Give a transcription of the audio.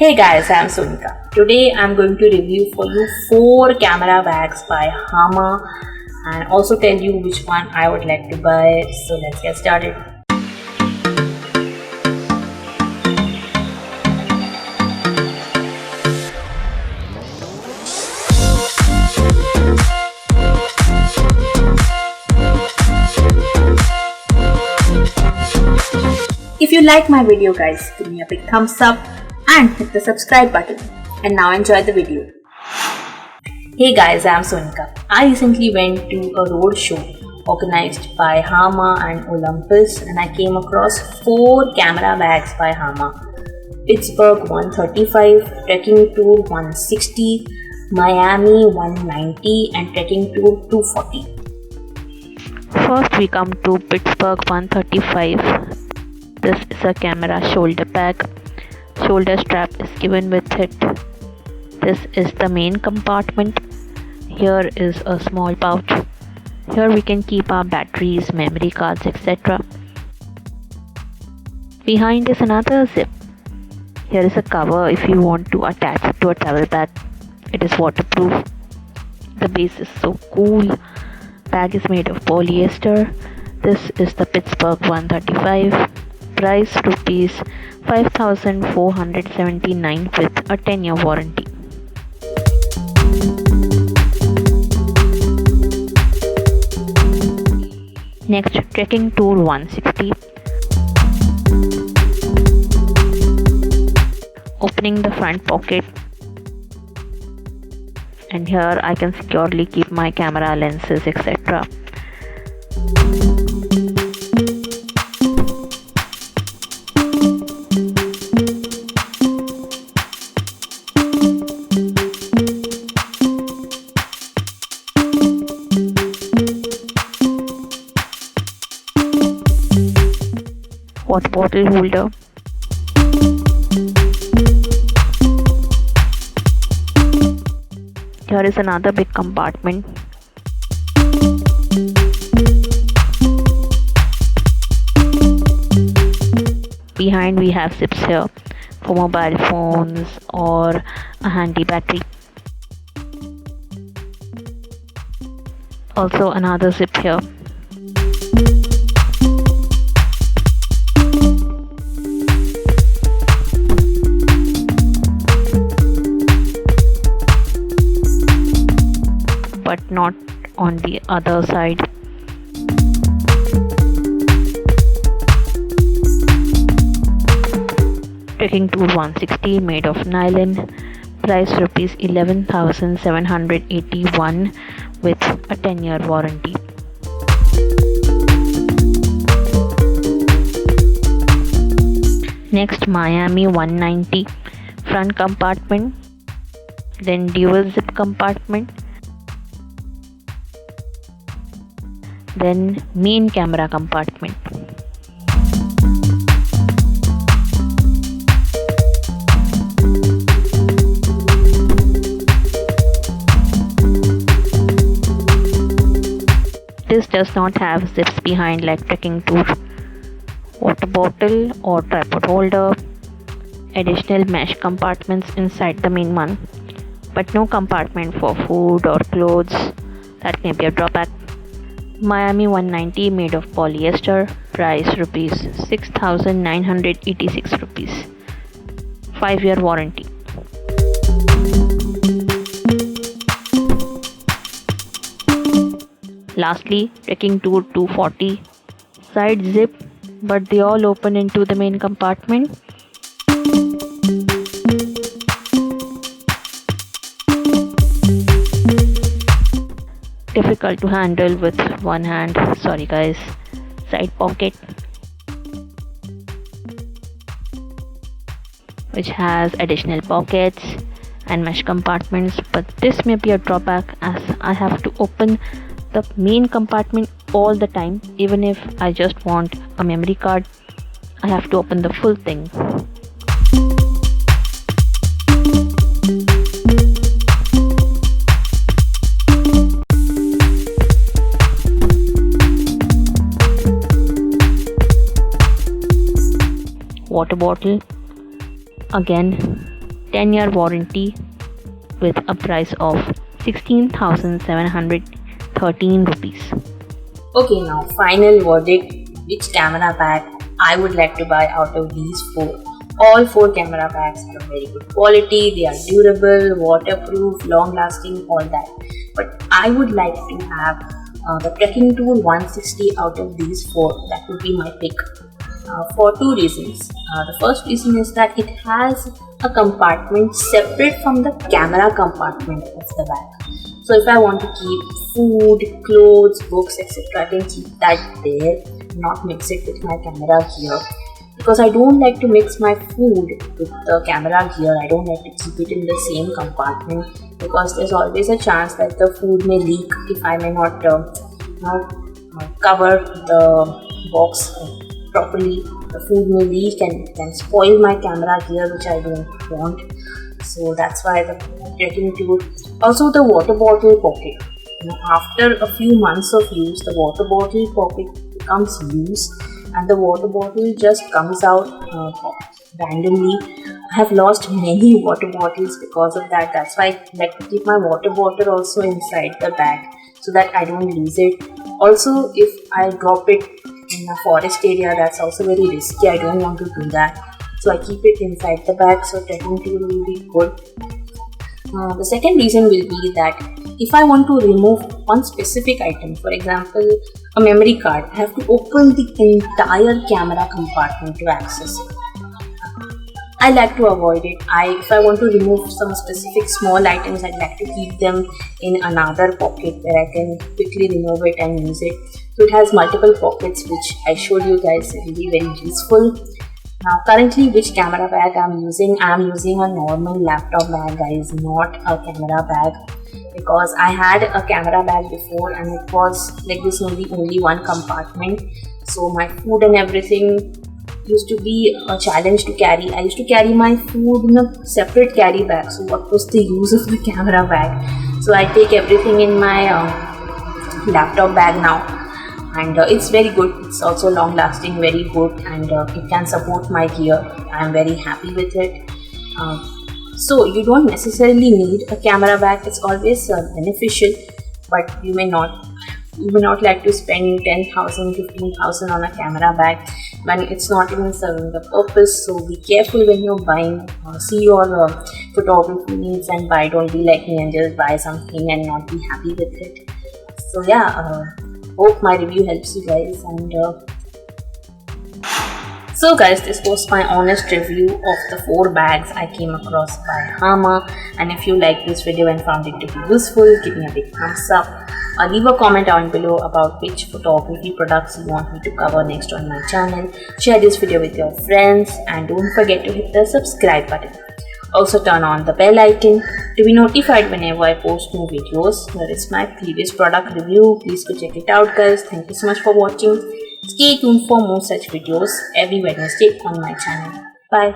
Hey guys, I'm Sonika. Today I'm going to review for you 4 camera bags by Hama and also tell you which one I would like to buy. So let's get started. If you like my video guys, give me a big thumbs up and hit the subscribe button. And now enjoy the video. Hey guys, I'm Sonika. I recently went to a road show organized by Hama and Olympus and I came across 4 camera bags by Hama. Pittsburgh 135, Trekkingtour 160, Miami 190 and Trekkingtour 240. First we come to Pittsburgh 135. This is a camera shoulder bag. Shoulder strap is given with it. This is the main compartment. Here is a small pouch. Here we can keep our batteries, memory cards, etc. Behind is another zip. Here is a cover if you want to attach it to a travel bag. It is waterproof. The base is so cool. Bag is made of polyester. This is the Pittsburgh 135. Price rupees 5,479 with a 10-year warranty. Next, Trekkingtour 160. Opening the front pocket, and here I can securely keep my camera lenses, etc. Water bottle holder. Here is another big compartment. Behind we have zips here for mobile phones or a handy battery. Also another zip here. But not on the other side. Trekkingtour 160 made of nylon. Price rupees 11,781 with a 10-year warranty. Next, Miami 190 front compartment, then dual zip compartment, then main camera compartment. This does not have zips behind like Trekkingtour. Water bottle or tripod holder. Additional mesh compartments inside the main one, but no compartment for food or clothes. That may be a drawback. Miami 190 made of polyester. Price rupees 6,986 rupees. 5-year warranty. Lastly, Trekkingtour 240. Side zip, but they all open into the main compartment. Difficult to handle with one hand, sorry guys. Side pocket, which has additional pockets and mesh compartments, but this may be a drawback as I have to open the main compartment all the time. Even if I just want a memory card, I have to open the full thing. water bottle. Again, 10-year warranty with a price of 16,713 rupees. Okay, now final verdict. Which camera bag I would like to buy out of these four? All four camera bags are of very good quality. They are durable, waterproof, long lasting, all that. But I would like to have the Trekkingtour 160 out of these four. That would be my pick for two reasons. The first reason is that it has a compartment separate from the camera compartment of the bag. So if I want to keep food, clothes, books, etc., I can keep that there, not mix it with my camera gear. Because I don't like to mix my food with the camera gear. I don't like to keep it in the same compartment because there's always a chance that the food may leak if I may not cover the box properly. The food may leak and can spoil my camera gear, which I don't want. So that's why the Trekkingtour. Also the water bottle pocket. After a few months of use, the water bottle pocket becomes loose and the water bottle just comes out randomly. I have lost many water bottles because of that. That's why I like to keep my water bottle also inside the bag so that I don't lose it. Also, if I drop it in a forest area, that's also very risky. I don't want to do that. So I keep it inside the bag, so Trekkingtour will be good. The second reason will be that if I want to remove one specific item, for example, a memory card, I have to open the entire camera compartment to access it. I like to avoid it. If I want to remove some specific small items, I'd like to keep them in another pocket where I can quickly remove it and use it. So it has multiple pockets, which I showed you guys. It will be very useful. Now currently which camera bag I'm using a normal laptop bag, guys, not a camera bag, because I had a camera bag before and it was like this, only one compartment, so my food and everything used to be a challenge to carry. I used to carry my food in a separate carry bag, so what was the use of the camera bag? So I take everything in my laptop bag now. And it's very good. It's also long lasting, very good, and it can support my gear. I am very happy with it. So you don't necessarily need a camera bag. It's always beneficial, but you may not like to spend 10,000, 15,000 on a camera bag when it's not even serving the purpose. So be careful when you're buying. See your photography needs and buy. Don't be like me and just buy something and not be happy with it. So yeah. Hope my review helps you guys, and so guys, this was my honest review of the 4 bags I came across by Hama. And if you like this video and found it to be useful, give me a big thumbs up. Leave a comment down below about which photography products you want me to cover next on my channel. Share this video with your friends and don't forget to hit the subscribe button. Also turn on the bell icon to be notified whenever I post new videos. Here is my previous product review. Please go check it out, guys. Thank you so much for watching. Stay tuned for more such videos every Wednesday on my channel. Bye.